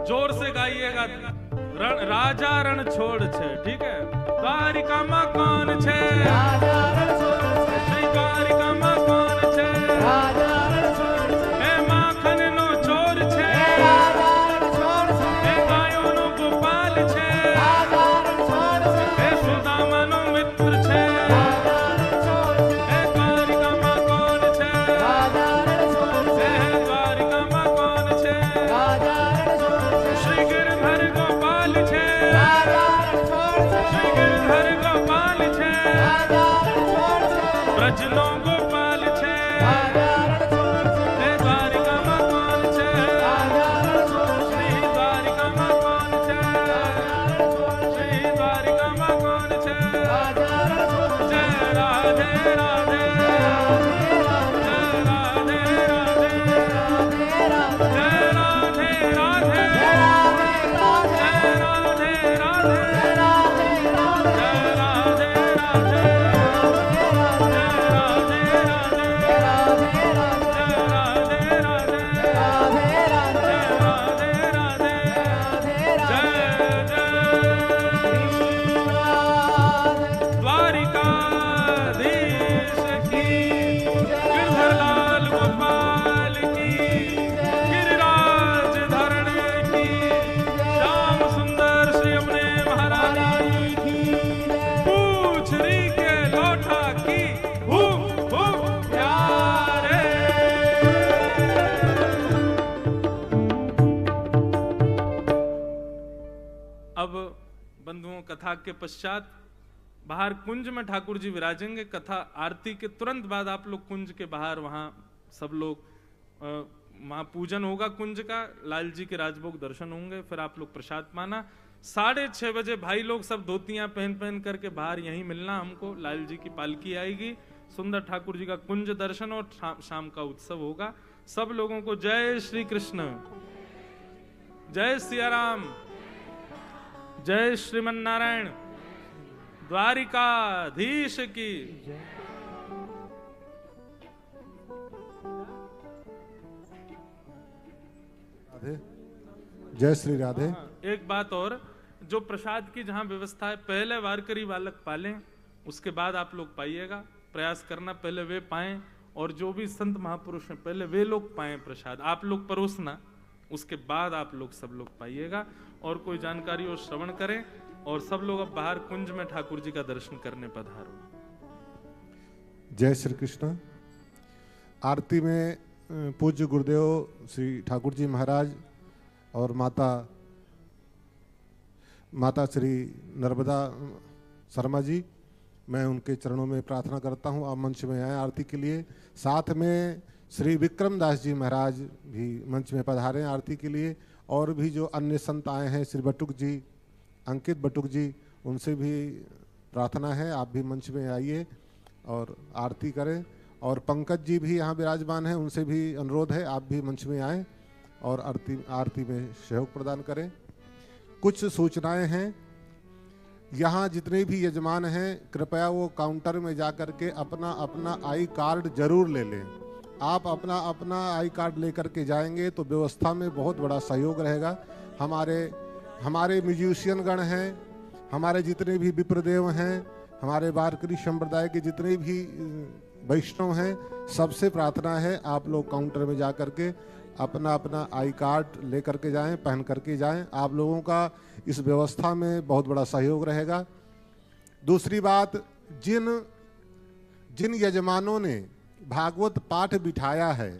जोर से गाइएगा। राजा रण छोड़ छे, ठीक है। द्वारिका मां कौन छे? राजा रण छोड़ छे, श्री द्वारिका मां कौन छे? राजा रण छोड़ छे, हे माखन नो चोर छे, राजा रण छोड़ छे, हे गायों नो गोपाल छे, राजा रण छोड़ छे, हे सुदामा नो मित्र छे। राजा रण छोड़ छे, हे द्वारिका मां कौन छे? राजा रण छोड़ छे, हे द्वारिका मां कौन छे? राजा रण छोड़ छे, श्री गिरधर गोपाल छे, राजा रण छोड़ छे, श्री गिरधर गोपाल छे, राजा रण छोड़ छे, ब्रज नो गोपाल छे। राजा रण छोड़ छे, हे द्वारिका मां कौन छे? राजा रण छोड़ छे, श्री द्वारिका मां कौन छे? श्री द्वारिका मां कौन छे? राजा रण छोड़ छे, जय राधे राधे, जय राधे राधे, जय राधे राधे, जय राधे राधे, जय राधे राधे, द्वारिकाधीश की, गिरधरलाल गोपाल की, गिरिराज धरणे की, श्याम सुंदर श्री यमुने महारानी की, पूछरी के लोठा की, खूब खूब प्यारे। अब बंधुओं, कथा के पश्चात बाहर कुंज में ठाकुर जी विराजेंगे। कथा आरती के तुरंत बाद आप लोग कुंज के बाहर वहां सब लोग वहां पूजन होगा कुंज का, लाल जी के राजभोग दर्शन होंगे, फिर आप लोग प्रसाद पाना। 6:30 बजे भाई लोग सब धोतियां पहन पहन करके बाहर यहीं मिलना हमको। लाल जी की पालकी आएगी, सुंदर ठाकुर जी का कुंज दर्शन और शाम का उत्सव होगा। सब लोगों को जय श्री कृष्ण, जय सिया राम, जय श्रीमन नारायण, द्वारिकाधीश की। राधे, जय श्री राधे। एक बात और, जो प्रसाद की जहां व्यवस्था है, पहले वारकरी बालक पालें, उसके बाद आप लोग पाइएगा। प्रयास करना पहले वे पाएं, और जो भी संत महापुरुष हैं पहले वे लोग पाएं प्रसाद, आप लोग परोसना, उसके बाद आप लोग सब लोग पाइएगा। और कोई जानकारी और श्रवण करें, और सब लोग अब बाहर कुंज में ठाकुर जी का दर्शन करने पधारो। जय श्री कृष्ण। आरती में पूज्य गुरुदेव श्री ठाकुर जी महाराज और माता श्री नर्मदा शर्मा जी, मैं उनके चरणों में प्रार्थना करता हूं आप मंच में आए आरती के लिए। साथ में श्री विक्रम दास जी महाराज भी मंच में पधारे आरती के लिए, और भी जो अन्य संत आए हैं, श्री बटुक जी, अंकित बटुक जी, उनसे भी प्रार्थना है आप भी मंच में आइए और आरती करें। और पंकज जी भी यहाँ विराजमान हैं, उनसे भी अनुरोध है आप भी मंच में आएँ और आरती में सहयोग प्रदान करें। कुछ सूचनाएं हैं, यहाँ जितने भी यजमान हैं कृपया वो काउंटर में जा कर के अपना अपना आई कार्ड जरूर ले लें। आप अपना अपना आई कार्ड लेकर के जाएंगे तो व्यवस्था में बहुत बड़ा सहयोग रहेगा। हमारे म्यूजिशियन गण हैं, हमारे जितने भी विप्रदेव हैं, हमारे वारकरी संप्रदाय के जितने भी वैष्णव हैं, सबसे प्रार्थना है आप लोग काउंटर में जा कर के अपना अपना आई कार्ड लेकर के जाएं, पहन करके जाएं। आप लोगों का इस व्यवस्था में बहुत बड़ा सहयोग रहेगा। दूसरी बात, जिन यजमानों ने भागवत पाठ बिठाया है,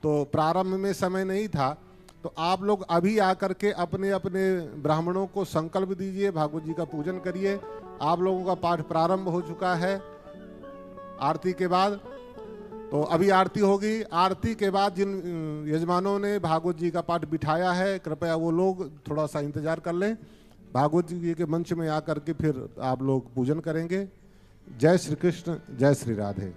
तो प्रारंभ में समय नहीं था, तो आप लोग अभी आकर के अपने अपने ब्राह्मणों को संकल्प दीजिए, भागवत जी का पूजन करिए। आप लोगों का पाठ प्रारंभ हो चुका है आरती के बाद, तो अभी आरती होगी। आरती के बाद जिन यजमानों ने भागवत जी का पाठ बिठाया है, कृपया वो लोग थोड़ा सा इंतजार कर लें। भागवत जी के मंच में आकर के फिर आप लोग पूजन करेंगे। जय श्री कृष्ण, जय श्री राधे।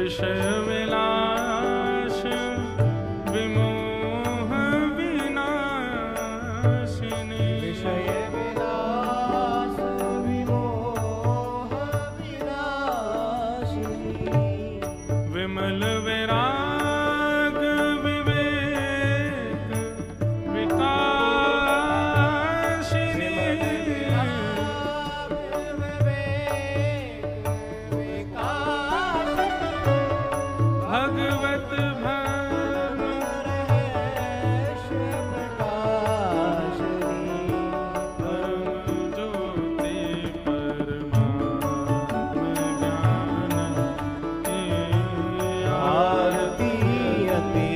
विषय विलास विमोह विनाशिनी विषय विलास विमोह विनाशिनी विमल विराग विवेक विकासिनी भगवत भर परम ज्योति परमात्म ज्ञान की आरती अति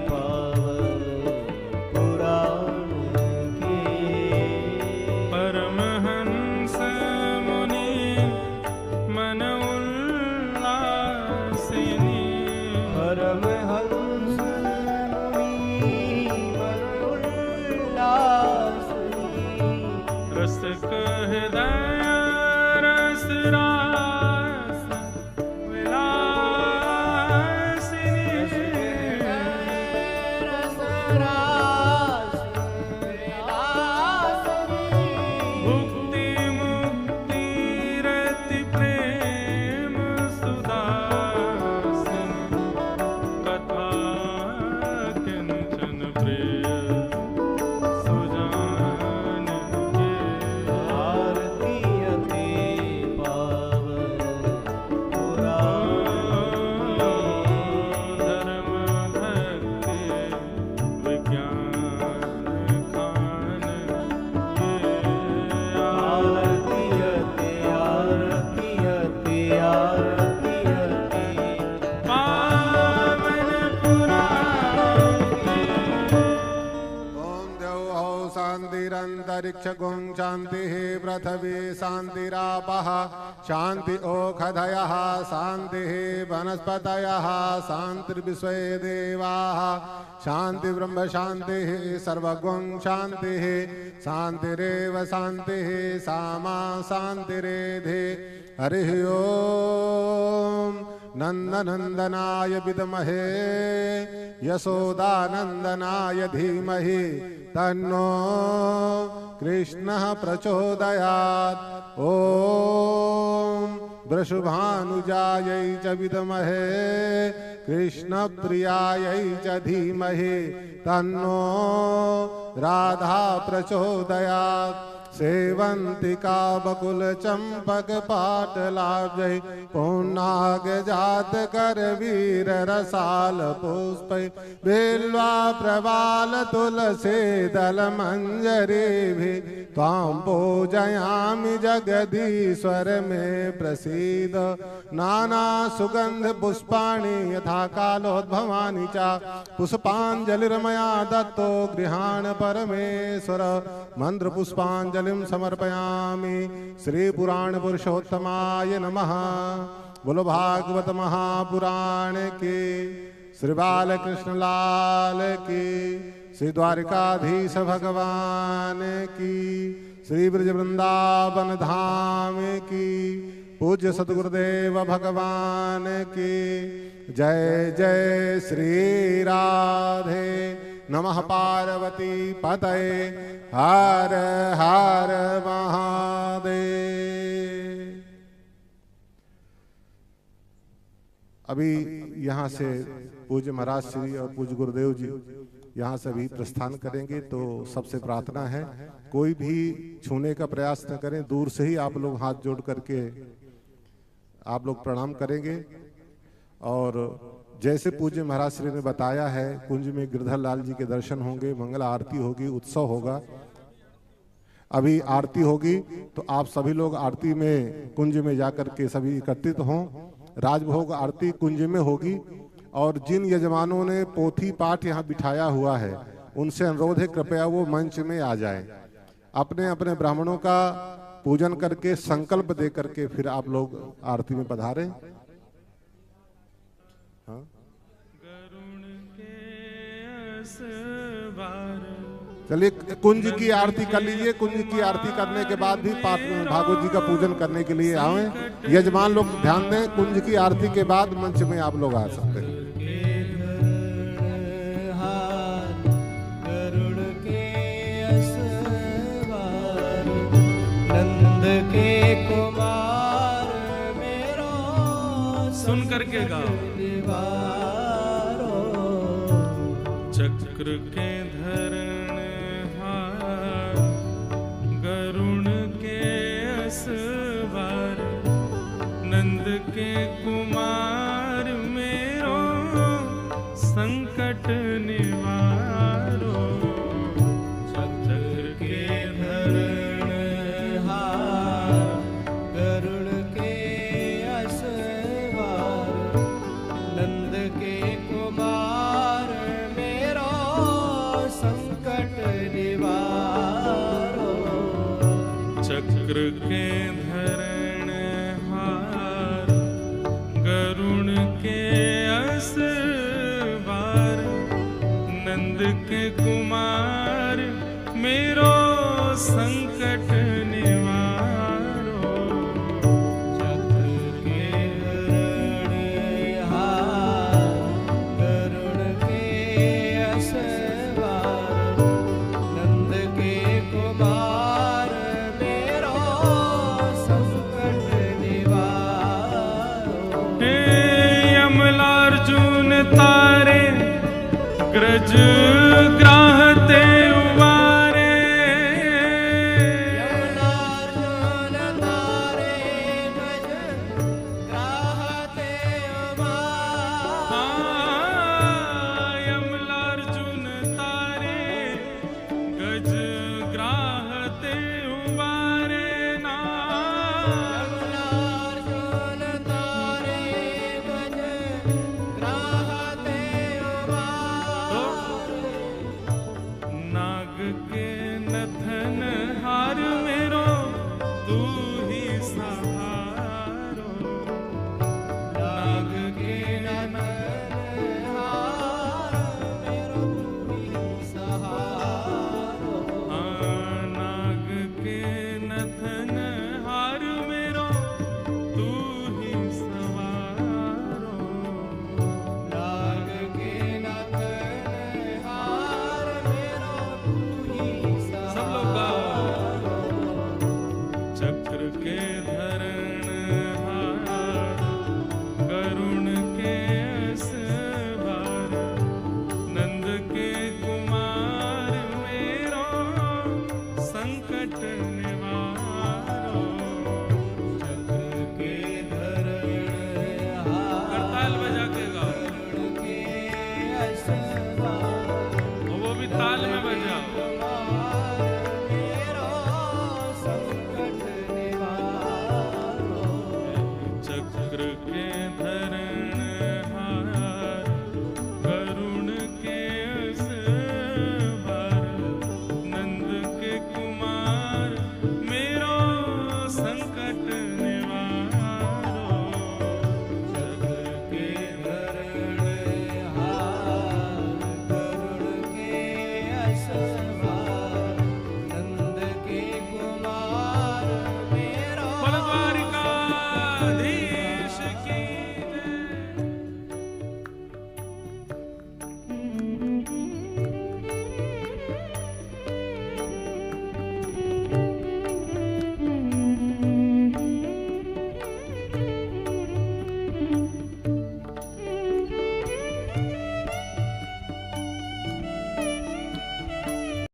पावन पुराण की परमहंस मुनि मन उल्लासिनी परमहंस मुनि मन उल्लासिनी रस हृदय रस रास विलासिनी रसरास विलासिनी भुक्ति मुक्ति रति प्रेम सुदासिनी कथा किंचन प्रिय सुजान के आरती अति पावन पुराण धर्म भक्ति विज्ञान खान के आरती अति आरती अति आरती अति पावन पुराण ओम द्यौः शान्तिरन्तरिक्ष गुं शान्तिः पृथिवी शान्तिरापः शान्ति ओषधयः शान्तिः वनस्पतयः शान्तिर्विश्वे देवाः शान्ति ब्रह्म शान्तिः सर्वगुं शान्तिः शान्तिरेव शान्तिः सामा शान्तिरेधि हरिः ओम नंदनंदनाय विद्महे यशोदानंदनाय धीमहि तन्नो कृष्णः प्रचोदयात् ओम वृषभानुजायै च विद्महे कृष्णप्रियायै च धीमहि तन्नो राधा प्रचोदयात् सेवंतिका बकुल चंपक पाटलाब्जै पुन्नाग जात कर वीर रसाल पुष्प बिल्वा प्रवाल तुलसी दल मंजरी भी त्वां पूजयामि जगदीश्वर में प्रसीद नाना सुगंध पुष्पाणि यथा कालोद्भवानि च पुष्पांजलिर्मया दत्तो गृहाण परमेश्वर मंत्र पुष्पांजलिं समर्पयामि श्री पुराण पुरुषोत्तमाय नमः। बोलो भागवत महापुराण की, श्री बालकृष्ण लाल की, श्री द्वारिकाधीश भगवान की, श्री ब्रज वृंदावन धाम की, पूज्य सद्गुरुदेव भगवान की जय जय श्री राधे नमः। पार्वती पतये हर हर महादेव। अभी यहाँ से पूज्य महाराज श्री और पूज्य गुरुदेव जी यहाँ से भी प्रस्थान करेंगे, तो सबसे प्रार्थना है कोई भी छूने का प्रयास न करें, दूर से ही आप लोग हाथ जोड़ करके आप लोग प्रणाम करेंगे। और जैसे पूज्य महाराज श्री ने बताया है, कुंज में गिरधर लाल जी के दर्शन होंगे, मंगल आरती होगी, उत्सव होगा। अभी आरती होगी तो आप सभी लोग आरती में कुंज में जाकर के सभी एकत्रित हों। राजभोग आरती कुंज में होगी और जिन यजमानों ने पोथी पाठ यहाँ बिठाया हुआ है उनसे अनुरोध है कृपया वो मंच में आ जाएं। अपने अपने ब्राह्मणों का पूजन करके संकल्प दे करके फिर आप लोग आरती में पधारें। हाँ? गरुण के असवार चलिए कुंज की आरती कर लीजिए। कुंज की आरती करने के बाद भी पाठ भागवत जी का पूजन करने के लिए आवे। यजमान लोग ध्यान दें, कुंज की आरती के बाद मंच में आप लोग आ सकते हैं। गरुड़ के असवार, नंद के कुमार मेरो सुन करके गाओ। दीवारो, चक्र के धरण हार, गरुण के असवार, नंद के कुमार मेरो संकट निवारो। चक्र के धरण हार, गरुड़ के असवार, नंद के कुमार मेरो संकट निवारो। चक्र के धरण हार, गरुण के असवार, नंद के कुमार मेरो संकट निवारो। चक्र के धरण हार, गरुड़ के असवार, नंद के कुमार मेरो संकट निवारो। हे यमलार्जुन तारे ग्रज ग्राहते उबारे। यमलार्जुन तारे गज ग्राहते उबार। यमलार्जुन तारे गज ग्राहते उबारे ना। यमलार्जुन तारे गज